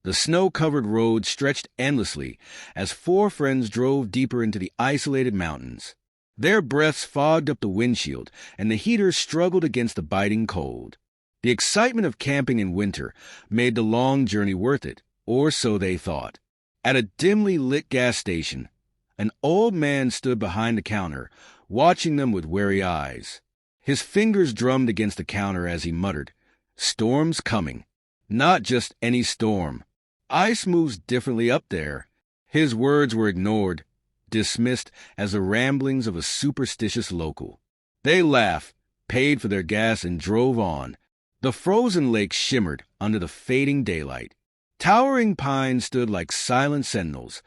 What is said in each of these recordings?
The snow-covered road stretched endlessly as four friends drove deeper into the isolated mountains. Their breaths fogged up the windshield, and the heaters struggled against the biting cold. The excitement of camping in winter made the long journey worth it, or so they thought. At a dimly lit gas station, an old man stood behind the counter, watching them with wary eyes. His fingers drummed against the counter as he muttered, "Storm's coming. Not just any storm. Ice moves differently up there." His words were ignored, dismissed as the ramblings of a superstitious local. They laughed, paid for their gas, and drove on. The frozen lake shimmered under the fading daylight. Towering pines stood like silent sentinels,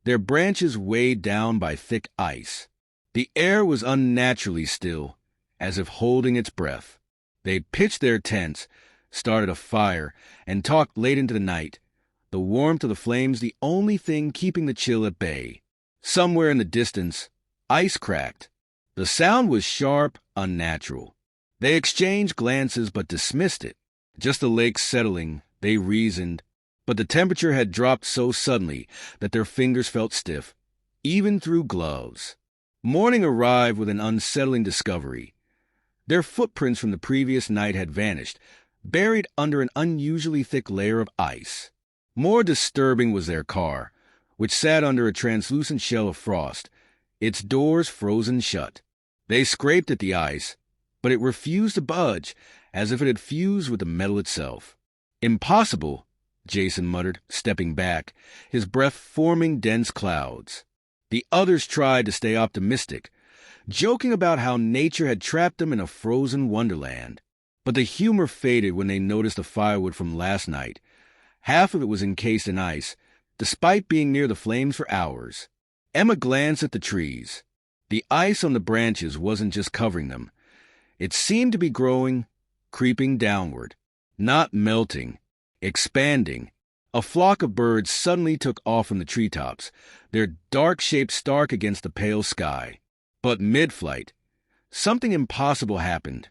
their branches weighed down by thick ice. The air was unnaturally still, as if holding its breath. They pitched their tents, started a fire, and talked late into the night, the warmth of the flames the only thing keeping the chill at bay. Somewhere in the distance, ice cracked. The sound was sharp, unnatural. They exchanged glances but dismissed it. Just the lake settling, they reasoned. But the temperature had dropped so suddenly that their fingers felt stiff, even through gloves. Morning arrived with an unsettling discovery. Their footprints from the previous night had vanished, buried under an unusually thick layer of ice. More disturbing was their car, which sat under a translucent shell of frost, its doors frozen shut. They scraped at the ice, but it refused to budge, as if it had fused with the metal itself. "Impossible," Jason muttered, stepping back, his breath forming dense clouds. The others tried to stay optimistic, joking about how nature had trapped them in a frozen wonderland. But the humor faded when they noticed the firewood from last night. Half of it was encased in ice, despite being near the flames for hours. Emma glanced at the trees. The ice on the branches wasn't just covering them. It seemed to be growing, creeping downward, not melting, expanding. A flock of birds suddenly took off from the treetops, their dark shapes stark against the pale sky. But mid-flight, something impossible happened.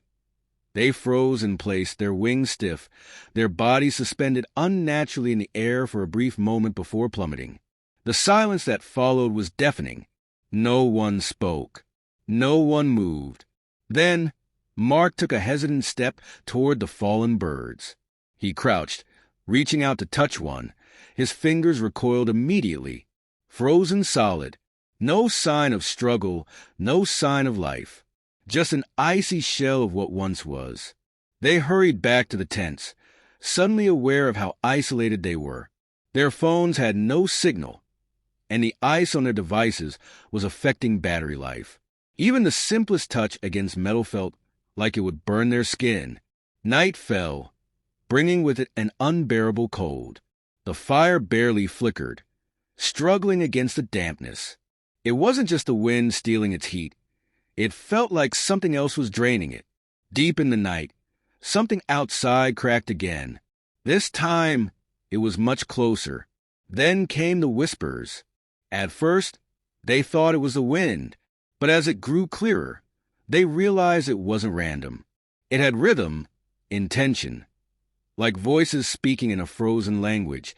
They froze in place, their wings stiff, their bodies suspended unnaturally in the air for a brief moment before plummeting. The silence that followed was deafening. No one spoke. No one moved. Then, Mark took a hesitant step toward the fallen birds. He crouched, reaching out to touch one. His fingers recoiled immediately, frozen solid. No sign of struggle, no sign of life. Just an icy shell of what once was. They hurried back to the tents, suddenly aware of how isolated they were. Their phones had no signal, and the ice on their devices was affecting battery life. Even the simplest touch against metal felt like it would burn their skin. Night fell, bringing with it an unbearable cold. The fire barely flickered, struggling against the dampness. It wasn't just the wind stealing its heat. It felt like something else was draining it. Deep in the night, something outside cracked again. This time, it was much closer. Then came the whispers. At first, they thought it was the wind, but as it grew clearer, they realized it wasn't random. It had rhythm, intention, like voices speaking in a frozen language,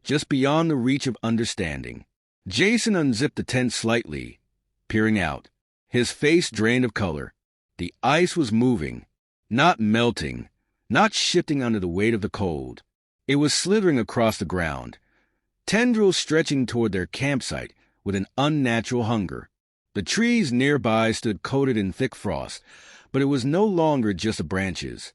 just beyond the reach of understanding. Jason unzipped the tent slightly, peering out, his face drained of color. The ice was moving, not melting, not shifting under the weight of the cold. It was slithering across the ground, tendrils stretching toward their campsite with an unnatural hunger. The trees nearby stood coated in thick frost, but it was no longer just the branches.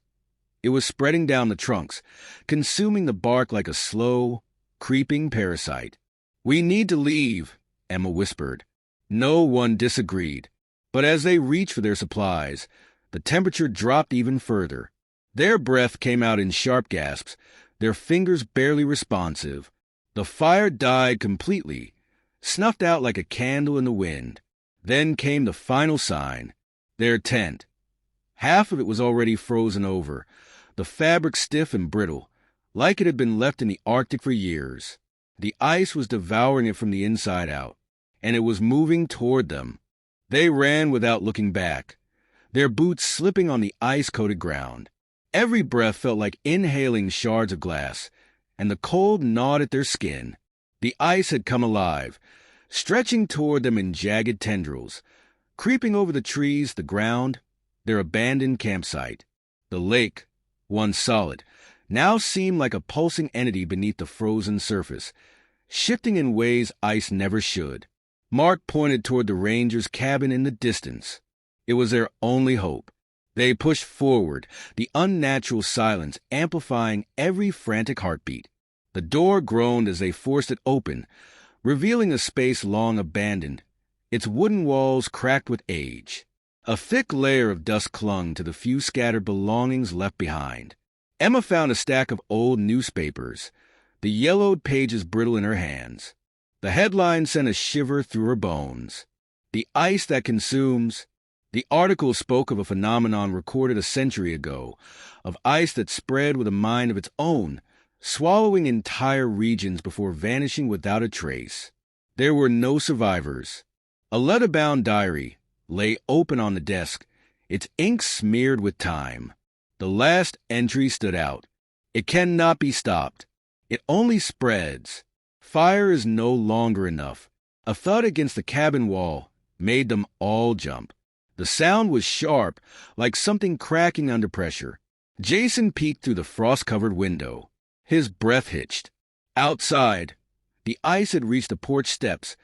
It was spreading down the trunks, consuming the bark like a slow, creeping parasite. "We need to leave," Emma whispered. No one disagreed, but as they reached for their supplies, the temperature dropped even further. Their breath came out in sharp gasps, their fingers barely responsive. The fire died completely, snuffed out like a candle in the wind. Then came the final sign, their tent. Half of it was already frozen over, the fabric stiff and brittle, like it had been left in the Arctic for years. The ice was devouring it from the inside out, and it was moving toward them. They ran without looking back, their boots slipping on the ice-coated ground. Every breath felt like inhaling shards of glass, and the cold gnawed at their skin. The ice had come alive, stretching toward them in jagged tendrils, creeping over the trees, the ground, their abandoned campsite. The lake, once solid, now seemed like a pulsing entity beneath the frozen surface, shifting in ways ice never should. Mark pointed toward the ranger's cabin in the distance. It was their only hope. They pushed forward, the unnatural silence amplifying every frantic heartbeat. The door groaned as they forced it open, revealing a space long abandoned, its wooden walls cracked with age. A thick layer of dust clung to the few scattered belongings left behind. Emma found a stack of old newspapers, the yellowed pages brittle in her hands. The headline sent a shiver through her bones. The ice that consumes. The article spoke of a phenomenon recorded a century ago, of ice that spread with a mind of its own, swallowing entire regions before vanishing without a trace. There were no survivors. A leather-bound diary lay open on the desk, its ink smeared with time. The last entry stood out. It cannot be stopped. It only spreads. Fire is no longer enough. A thud against the cabin wall made them all jump. The sound was sharp, like something cracking under pressure. Jason peeked through the frost-covered window. His breath hitched. Outside, the ice had reached the porch steps,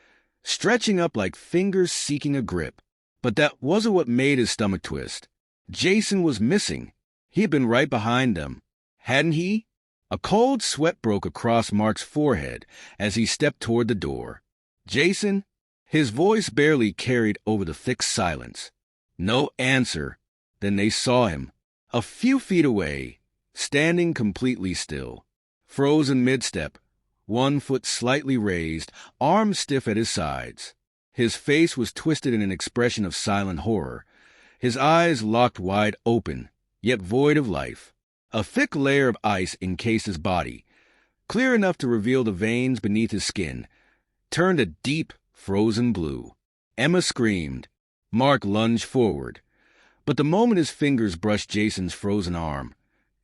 stretching up like fingers seeking a grip. But that wasn't what made his stomach twist. Jason was missing. He had been right behind them. Hadn't he? A cold sweat broke across Mark's forehead as he stepped toward the door. Jason? His voice barely carried over the thick silence. No answer. Then they saw him, a few feet away, standing completely still, frozen mid-step, one foot slightly raised, arms stiff at his sides. His face was twisted in an expression of silent horror, his eyes locked wide open, yet void of life. A thick layer of ice encased his body, clear enough to reveal the veins beneath his skin, turned a deep, frozen blue. Emma screamed. Mark lunged forward. But the moment his fingers brushed Jason's frozen arm,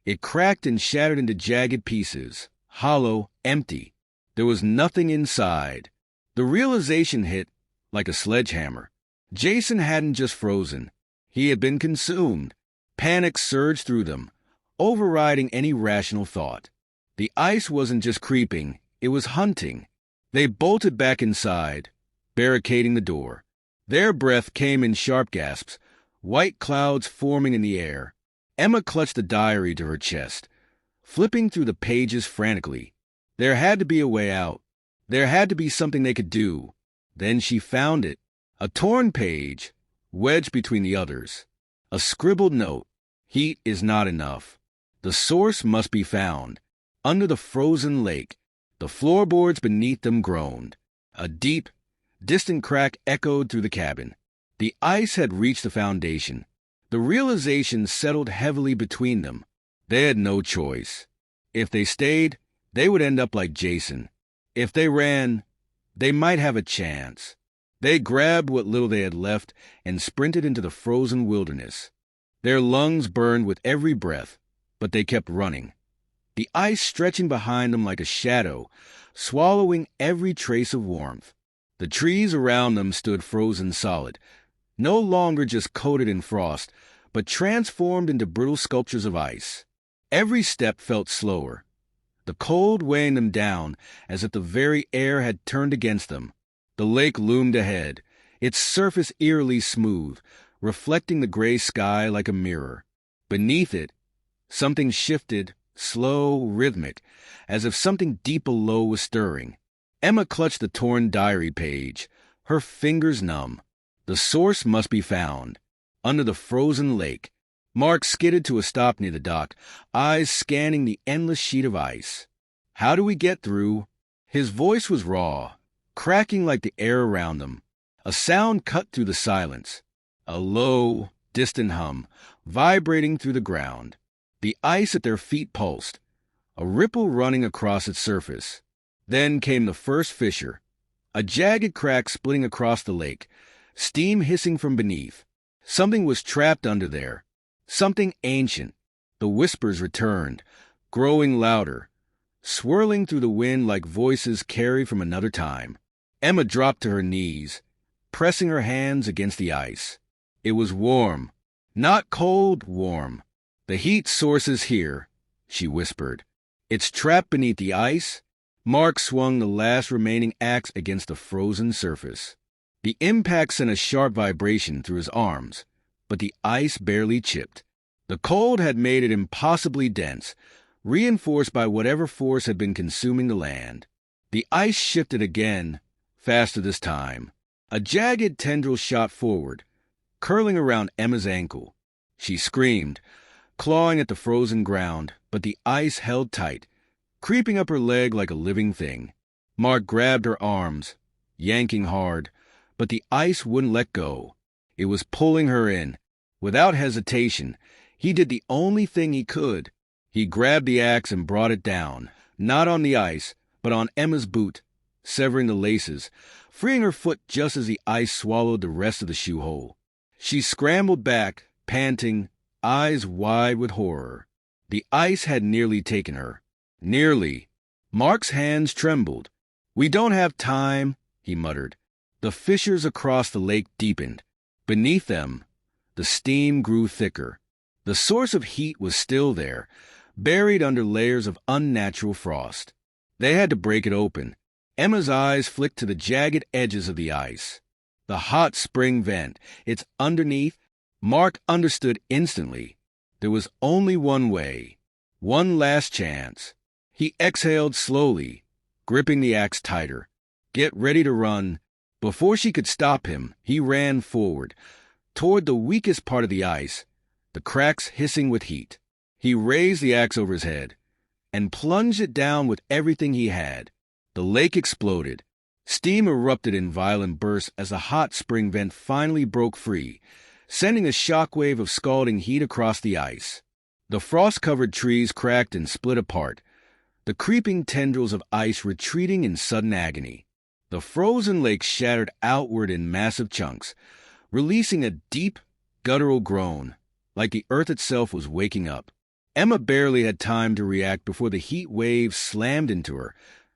it cracked and shattered into jagged pieces, hollow, empty. There was nothing inside. The realization hit like a sledgehammer. Jason hadn't just frozen. He had been consumed. Panic surged through them, overriding any rational thought. The ice wasn't just creeping, it was hunting. They bolted back inside, barricading the door. Their breath came in sharp gasps, white clouds forming in the air. Emma clutched the diary to her chest, flipping through the pages frantically. There had to be a way out. There had to be something they could do. Then she found it. A torn page, wedged between the others. A scribbled note. Heat is not enough. The source must be found. Under the frozen lake, the floorboards beneath them groaned. A deep, distant crack echoed through the cabin. The ice had reached the foundation. The realization settled heavily between them. They had no choice. If they stayed, they would end up like Jason. If they ran, they might have a chance. They grabbed what little they had left and sprinted into the frozen wilderness. Their lungs burned with every breath, but they kept running. The ice stretching behind them like a shadow, swallowing every trace of warmth. The trees around them stood frozen solid, no longer just coated in frost, but transformed into brittle sculptures of ice. Every step felt slower, the cold weighing them down as if the very air had turned against them. The lake loomed ahead, its surface eerily smooth, reflecting the gray sky like a mirror. Beneath it, something shifted, slow, rhythmic, as if something deep below was stirring. Emma clutched the torn diary page, her fingers numb. The source must be found. Under the frozen lake. Mark skidded to a stop near the dock, eyes scanning the endless sheet of ice. How do we get through? His voice was raw, cracking like the air around them. A sound cut through the silence. A low, distant hum, vibrating through the ground. The ice at their feet pulsed, a ripple running across its surface. Then came the first fissure, a jagged crack splitting across the lake, steam hissing from beneath. Something was trapped under there, something ancient. The whispers returned, growing louder. swirling through the wind like voices carried from another time. Emma dropped to her knees, pressing her hands against the ice. It was warm. Not cold, warm. "The heat source is here," she whispered. "It's trapped beneath the ice." Mark swung the last remaining axe against the frozen surface. The impact sent a sharp vibration through his arms, but the ice barely chipped. The cold had made it impossibly dense, reinforced by whatever force had been consuming the land. The ice shifted again, faster this time. A jagged tendril shot forward, curling around Emma's ankle. She screamed, clawing at the frozen ground, but the ice held tight, creeping up her leg like a living thing. Mark grabbed her arms, yanking hard, but the ice wouldn't let go. It was pulling her in. Without hesitation, he did the only thing he could. He grabbed the axe and brought it down, not on the ice, but on Emma's boot, severing the laces, freeing her foot just as the ice swallowed the rest of the shoe hole. She scrambled back, panting, eyes wide with horror. The ice had nearly taken her. Nearly. Mark's hands trembled. "We don't have time," he muttered. The fissures across the lake deepened. Beneath them, the steam grew thicker. The source of heat was still there, buried under layers of unnatural frost. They had to break it open. Emma's eyes flicked to the jagged edges of the ice. The hot spring vent, it's underneath. Mark understood instantly. There was only one way, one last chance. He exhaled slowly, gripping the axe tighter. Get ready to run. Before she could stop him, he ran forward, toward the weakest part of the ice, the cracks hissing with heat. He raised the axe over his head and plunged it down with everything he had. The lake exploded. Steam erupted in violent bursts as the hot spring vent finally broke free, sending a shockwave of scalding heat across the ice. The frost-covered trees cracked and split apart, the creeping tendrils of ice retreating in sudden agony. The frozen lake shattered outward in massive chunks, releasing a deep, guttural groan, like the earth itself was waking up. Emma barely had time to react before the heat wave slammed into her,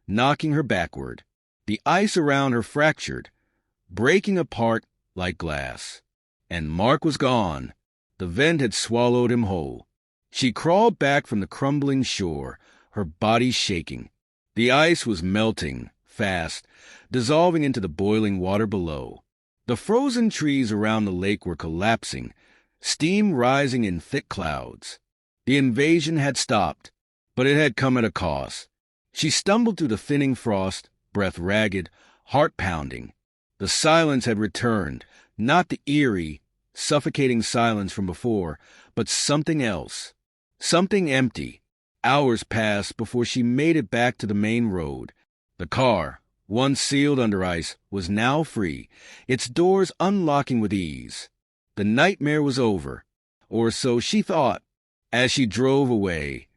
knocking her backward. The ice around her fractured, breaking apart like glass. And Mark was gone. The vent had swallowed him whole. She crawled back from the crumbling shore, her body shaking. The ice was melting, fast, dissolving into the boiling water below. The frozen trees around the lake were collapsing, steam rising in thick clouds. The invasion had stopped, but it had come at a cost. She stumbled through the thinning frost, breath ragged, heart pounding. The silence had returned, not the eerie, suffocating silence from before, but something else, something empty. Hours passed before she made it back to the main road. The car, once sealed under ice, was now free, its doors unlocking with ease. The nightmare was over, or so she thought. As she drove away,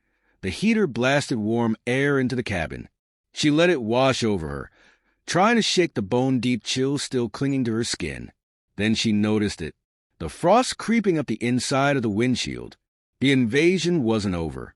the heater blasted warm air into the cabin. She let it wash over her, trying to shake the bone-deep chill still clinging to her skin. Then she noticed it, the frost creeping up the inside of the windshield. The invasion wasn't over.